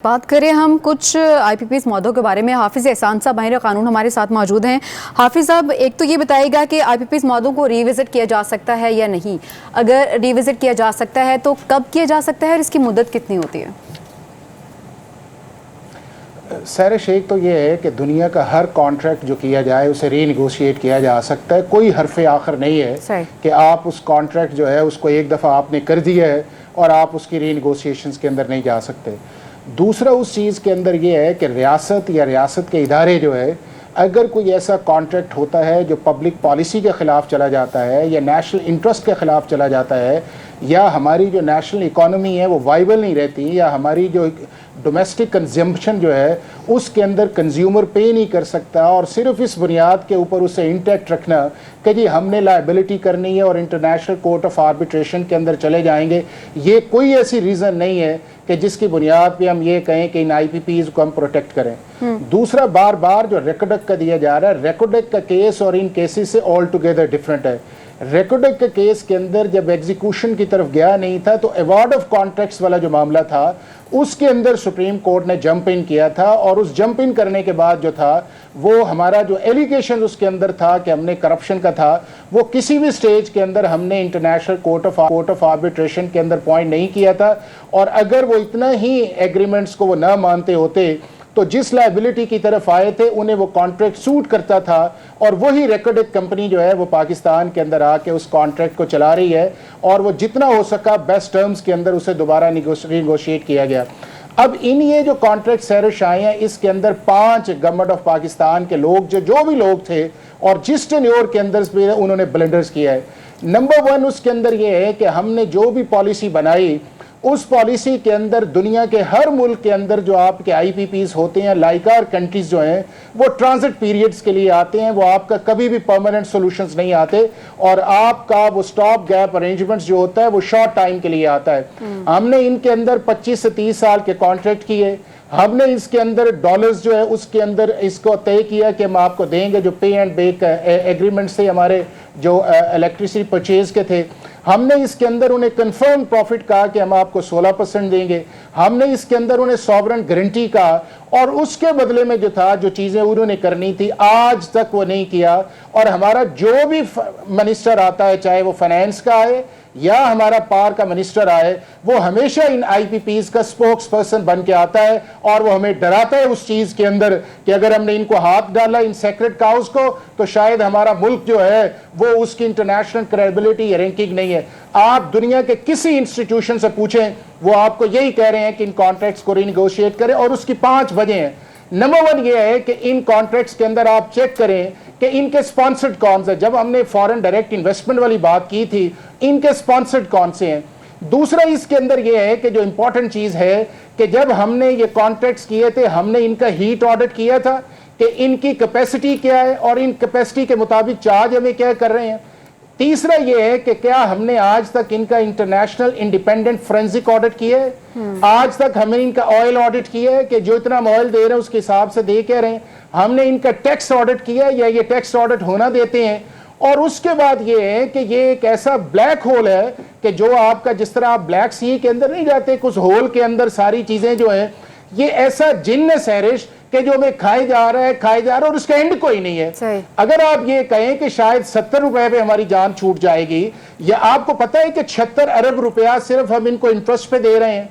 बात करें हम कुछ आईपीपीएस मौदों के बारे में। हाफिज एहसान साहब माहिर कानून हमारे साथ मौजूद हैं। हाफिज साहब, एक तो ये बताइएगा कि आईपीपीएस मौदों को रिविजिट किया जा सकता है या नहीं, अगर रिविजिट किया जा सकता है तो कब किया जा सकता है और इसकी मुद्दत कितनी होती है? सर शेख तो ये है कि दुनिया का हर कॉन्ट्रैक्ट जो किया जाए उसे रीनिगोशिएट किया जा सकता है। कोई हरफ आखिर नहीं है कि आप उस कॉन्ट्रैक्ट जो है उसको एक दफ़ा आपने कर दिया है और आप उसकी रीनिगोशिएशंस के अंदर नहीं जा सकते। दूसरा उस चीज़ के अंदर ये है कि रियासत या रियासत के इदारे जो है, अगर कोई ऐसा कॉन्ट्रैक्ट होता है जो पब्लिक पॉलिसी के ख़िलाफ़ चला जाता है या नेशनल इंटरेस्ट के ख़िलाफ़ चला जाता है, या हमारी जो नेशनल इकॉनमी है वो वाइबल नहीं रहती, या हमारी जो डोमेस्टिक कंजम्पशन जो है उसके अंदर कंज्यूमर पे नहीं कर सकता, और सिर्फ इस बुनियाद के ऊपर उसे इंटैक्ट रखना कि जी हमने लायबिलिटी करनी है और इंटरनेशनल कोर्ट ऑफ आर्बिट्रेशन के अंदर चले जाएंगे, ये कोई ऐसी रीज़न नहीं है कि जिसकी बुनियाद पे हम ये कहें कि इन आईपीपीज़ को हम प्रोटेक्ट करें। दूसरा, बार बार जो रेकोडेक का दिया जा रहा है, रेकोडेक का केस और इन केसेस से ऑल टुगेदर डिफरेंट है। रेकोडेक के केस के अंदर जब एग्जीक्यूशन की तरफ गया नहीं था तो अवार्ड ऑफ कॉन्ट्रैक्ट्स वाला जो मामला था उसके अंदर सुप्रीम कोर्ट ने जंप इन किया था, और उस जंप इन करने के बाद जो था वो हमारा जो एलिगेशन उसके अंदर था कि हमने करप्शन का था, वो किसी भी स्टेज के अंदर हमने इंटरनेशनल कोर्ट ऑफ आर्बिट्रेशन के अंदर पॉइंट नहीं किया था। और अगर वो इतना ही एग्रीमेंट्स को वो ना मानते होते तो जिस लायबिलिटी की तरफ आए थे उन्हें वो कॉन्ट्रैक्ट सूट करता था, और वही रेकोडेक कंपनी जो है वो पाकिस्तान के अंदर आके उस कॉन्ट्रैक्ट को चला रही है, और वो जितना हो सका बेस्ट टर्म्स के अंदर उसे दोबारा रिनेगोशिएट किया गया। अब इन ये जो कॉन्ट्रैक्ट सैरिश आए हैं इसके अंदर 5 गवर्नमेंट ऑफ पाकिस्तान के लोग जो भी लोग थे और जिस टेन्योर के अंदर भी उन्होंने ब्लंडर्स किया है। नंबर 1 उसके अंदर ये है कि हमने जो भी पॉलिसी बनाई उस पॉलिसी के अंदर दुनिया के हर मुल्क के अंदर जो आपके आईपीपीज़ होते हैं, लाइकार कंट्रीज जो हैं, वो ट्रांजिट पीरियड्स के लिए आते हैं, वो आपका कभी भी परमानेंट सॉल्यूशंस नहीं आते, और आपका वो स्टॉप गैप अरेंजमेंट्स जो होता है वो शॉर्ट टाइम के लिए आता है। हमने इनके अंदर 25 से 30 साल के कॉन्ट्रैक्ट किए। हमने इसके अंदर डॉलर्स जो है उसके अंदर इसको तय किया कि हम आपको देंगे, जो पे एंड बेक एग्रीमेंट से हमारे जो इलेक्ट्रिसिटी परचेज के थे, हमने इसके अंदर उन्हें कंफर्म प्रॉफिट कहा कि हम आपको 16% देंगे। हमने इसके अंदर उन्हें सॉवरन गारंटी कहा, और उसके बदले में जो था जो चीज़ें उन्होंने करनी थी आज तक वो नहीं किया। और हमारा जो भी मिनिस्टर आता है, चाहे वो फाइनेंस का आए या हमारा पार का मिनिस्टर आए, वो हमेशा इन आईपीपीज़ का स्पोक्स पर्सन बन के आता है, और वो हमें डराता है उस चीज़ के अंदर कि अगर हमने इनको हाथ डाला इन सेक्रेट काउस को तो शायद हमारा मुल्क जो है वो उसकी इंटरनेशनल क्रेडिबिलिटी रैंकिंग नहीं है। आप दुनिया के किसी इंस्टीट्यूशन से पूछें, वो आपको यही कह रहे हैं कि इन कॉन्ट्रैक्ट्स को रीनिगोशिएट करें, और उसकी 5 वजह हैं। नंबर 1 ये है कि इन कॉन्ट्रैक्ट्स के अंदर आप चेक करें कि इनके स्पॉन्सर्ड कौन से। जब हमने फॉरेन डायरेक्ट इन्वेस्टमेंट वाली बात की थी, इनके स्पॉन्सर्ड कौन से हैं। दूसरा इसके अंदर यह है कि जो इंपॉर्टेंट चीज़ है कि जब हमने ये कॉन्ट्रैक्ट्स किए थे हमने इनका हीट ऑडिट किया था कि इनकी कैपेसिटी क्या है और इन कैपेसिटी के मुताबिक चार्ज हमें क्या कर रहे हैं। तीसरा यह है कि क्या हमने आज तक इनका इंटरनेशनल इंडिपेंडेंट फोरेंसिक ऑडिट किया है, आज तक हमने इनका ऑयल ऑडिट किया है कि जो इतना हम ऑयल दे रहे हैं उसके हिसाब से दे के रहे हैं, हमने इनका टैक्स ऑडिट किया है या ये टैक्स ऑडिट होना देते हैं। और उसके बाद ये है कि ये एक ऐसा ब्लैक होल है कि जो आपका, जिस तरह आप ब्लैक सी के अंदर नहीं जाते, कुछ होल के अंदर सारी चीजें जो है, ये ऐसा जिन्न सैरिश कि जो हमें खाए जा रहा है और उसका एंड कोई नहीं है। अगर आप ये कहें कि शायद 70 रुपए पे हमारी जान छूट जाएगी, या आपको पता है कि 76 अरब रुपया सिर्फ हम इनको इंटरेस्ट पे दे रहे हैं,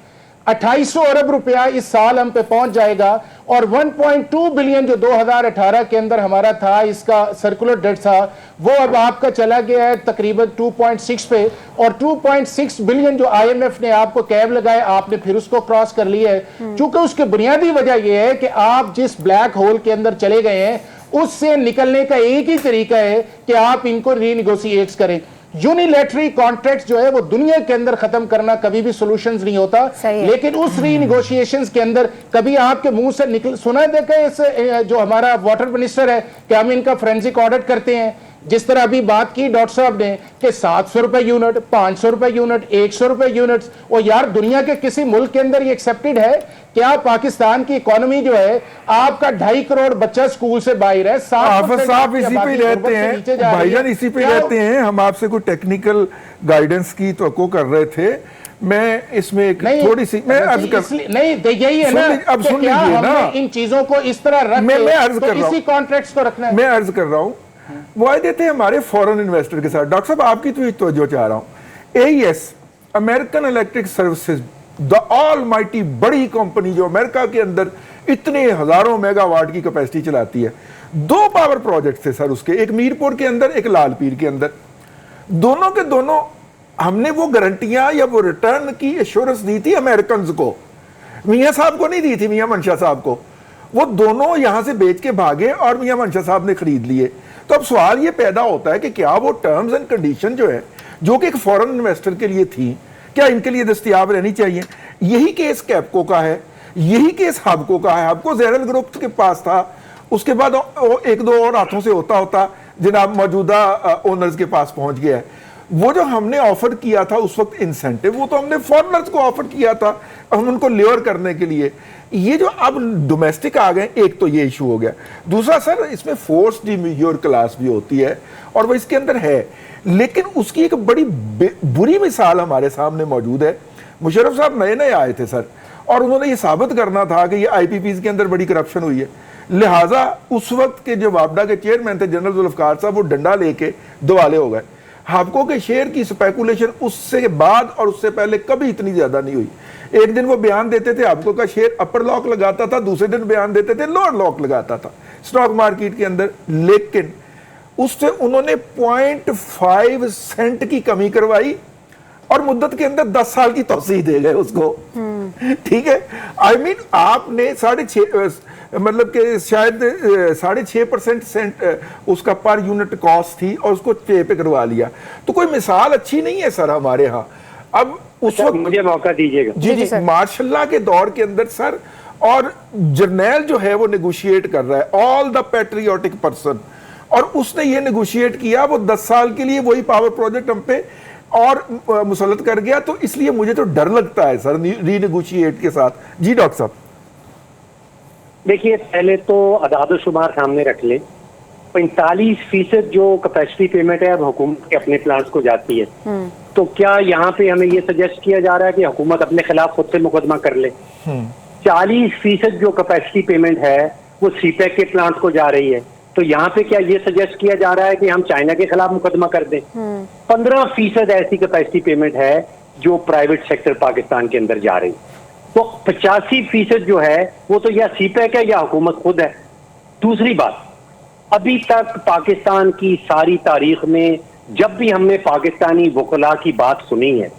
2800 अरब रुपया इस साल हम पे पहुंच जाएगा, और 1.2 बिलियन जो 2018 के अंदर हमारा था इसका सर्कुलर डेट था, वो अब आपका चला गया है तकरीबन 2.6 पे, और 2.6 बिलियन जो आईएमएफ ने आपको कैब लगाए आपने फिर उसको क्रॉस कर लिया है। क्योंकि उसकी बुनियादी वजह यह है कि आप जिस ब्लैक होल के अंदर चले गए हैं उससे निकलने का एक ही तरीका है कि आप इनको रीनिगोशिएट करें। यूनिलैटरल कॉन्ट्रैक्ट जो है वो दुनिया के अंदर खत्म करना कभी भी सॉल्यूशंस नहीं होता, लेकिन उस रीनिगोशिएशंस के अंदर कभी आपके मुंह से निकल सुना देखा इस जो हमारा वाटर मिनिस्टर है कि हम इनका फोरेंसिक ऑडिट करते हैं। जिस तरह अभी बात की डॉक्टर साहब ने कि 700 रुपए यूनिट, 500 रुपए यूनिट, 100 रुपए यूनिट्स, और यार दुनिया के किसी मुल्क के अंदर ये एक्सेप्टेड है? क्या पाकिस्तान की इकोनॉमी जो है, आपका 2.5 करोड़ बच्चा स्कूल से बाहर है, साहब इसी पे रहते हैं, भाईजान इसी पे रहते हैं। हम आपसे कोई टेक्निकल गाइडेंस की तो कर रहे थे। मैं इसमें एक नहीं, थोड़ी सी मैं अर्ज कर नहीं यही है ना, अब सुन क्या लीजिए ना, हमने इन चीजों को इस तरह रख मैं अर्ज कर रहा हूं, इसी कॉन्ट्रैक्ट्स को रखना है। मैं अर्ज कर रहा हूं वायदे थे हमारे फॉरेन इन्वेस्टर के साथ। डॉक्टर साहब आपकी तवज्जो चाह रहा हूं, AES American electric services, the almighty बड़ी कंपनी जो अमेरिका के अंदर इतने हजारों मेगावाट की कैपेसिटी चलाती है, 2 पावर प्रोजेक्ट थे सर उसके, एक मीरपुर के अंदर, एक लालपीर के अंदर। दोनों के दोनों हमने वो गारंटियां या वो रिटर्न की एश्योरेंस दी थी अमेरिकन को, मियां साहब को नहीं दी थी, मियां मंशा साहब को। वो दोनों यहां से बेच के भागे और मियां मंशा साहब ने खरीद लिए। तो अब सवाल ये पैदा होता है कि क्या वो टर्म्स एंड कंडीशन जो है, जो कि एक फॉरेन इन्वेस्टर के लिए थी, क्या इनके लिए दस्तयाब रहनी चाहिए? यही केस कैपको का है, यही केस हबको का है। हबको ज़ेरल ग्रुप के पास था, उसके बाद 1-2 और हाथों से होता होता जनाब मौजूदा ओनर्स के पास पहुंच गया है। वो जो हमने ऑफर किया था उस वक्त इंसेंटिव, वो तो हमने फॉरेनर्स को ऑफर किया था हम उनको लेवर करने के लिए। ये जो अब डोमेस्टिक आ गए, एक तो ये इशू हो गया। दूसरा सर, इसमें फोर्स डिमेच्योर क्लास भी होती है और वो इसके अंदर है, लेकिन उसकी एक बड़ी बुरी मिसाल हमारे सामने मौजूद है। मुशर्रफ साहब नए नए आए थे सर, और उन्होंने ये साबित करना था कि ये IPPs के अंदर बड़ी करप्शन हुई है। लिहाजा उस वक्त के जो वापडा के चेयरमैन थे जनरल जुल्फकार साहब, वो डंडा लेके दिवाले हो गए। हापको के शेयर की स्पेकुलेशन उससे बाद और उससे पहले कभी इतनी ज्यादा नहीं हुई। एक दिन वो बयान देते थे हापको का शेयर अपर लॉक लगाता था, दूसरे दिन बयान देते थे लोअर लॉक लगाता था स्टॉक मार्केट के अंदर, लेकिन उससे उन्होंने 0.5 सेंट की कमी करवाई और मुद्दत के अंदर 10 साल की तौसीह दे गए उसको। ठीक है, आई मीन आपने 6.5 मतलब कि शायद 6.5% उसका पर यूनिट कॉस्ट थी और उसको पे करवा लिया। तो कोई मिसाल अच्छी नहीं है सर हमारे यहाँ। अब उस वक्त मुझे मौका दीजिएगा। जी मार्शल्ला के दौर के अंदर सर, और जर्नैल जो है वो नेगोशिएट कर रहा है, ऑल द पैट्रियोटिक पर्सन, और उसने ये नेगोशिएट किया, वो 10 साल के लिए वही पावर प्रोजेक्ट हम पे और मुसल्लत कर गया। तो इसलिए मुझे तो डर लगता है सर रीनेगोशिएट के साथ। जी डॉक्टर साहब। देखिए, पहले तो अदाद शुमार सामने रख लें। 45% जो कैपेसिटी पेमेंट है अब हुकूमत के अपने प्लांट्स को जाती है। तो क्या यहाँ पे हमें ये सजेस्ट किया जा रहा है कि हुकूमत अपने खिलाफ खुद से मुकदमा कर ले? 40% जो कैपेसिटी पेमेंट है वो सीपेक के प्लांट को जा रही है। तो यहाँ पे क्या ये सजेस्ट किया जा रहा है कि हम चाइना के खिलाफ मुकदमा कर दें? 15% ऐसी कैपेसिटी पेमेंट है जो प्राइवेट सेक्टर पाकिस्तान के अंदर जा रही है। तो 85% जो है वो तो या सीपेक है या हुकूमत खुद है। दूसरी बात, अभी तक पाकिस्तान की सारी तारीख में जब भी हमने पाकिस्तानी वकला की बात सुनी है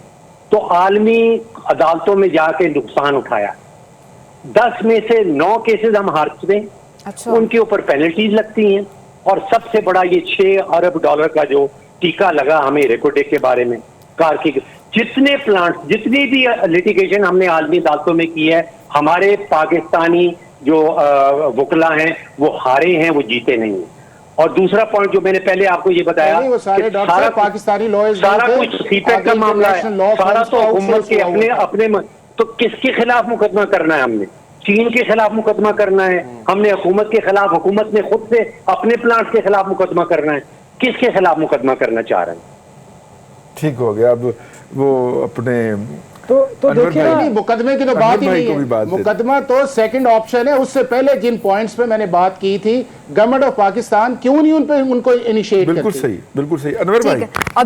तो आलमी अदालतों में जाके नुकसान उठाया। 10 में से 9 केसेस हम हार चुके हैं। अच्छा। उनके ऊपर पेनल्टीज लगती हैं, और सबसे बड़ा ये $6 अरब का जो टीका लगा हमें रेकोडेक के बारे में, कार की जितने प्लांट, जितनी भी लिटिगेशन हमने आलमी अदालतों में की है, हमारे पाकिस्तानी जो वकला हैं वो हारे हैं, वो जीते नहीं हैं। और दूसरा पॉइंट जो मैंने पहले आपको ये बताया, वो सारे डॉक्टर पाकिस्तानी लॉयर्स, सारा कुछ सीपेक का मामला है, सारा तो हुकूमत के अपने तो किसके खिलाफ मुकदमा करना है? हमने चीन के खिलाफ मुकदमा करना है, हमने हुकूमत के खिलाफ, हुकूमत ने खुद से अपने प्लांट के खिलाफ मुकदमा करना है। किसके खिलाफ मुकदमा करना चाह रहे हैं? ठीक हो गया। अब वो अपने तो देखिए नहीं, मुकदमे की तो बात ही नहीं है। मुकदमा तो सेकंड ऑप्शन है। उससे पहले जिन पॉइंट्स पे मैंने बात की थी, गवर्नमेंट ऑफ पाकिस्तान क्यों नहीं उनको इनिशिएट करती? बिल्कुल सही, बिल्कुल सही। अनवर भाई।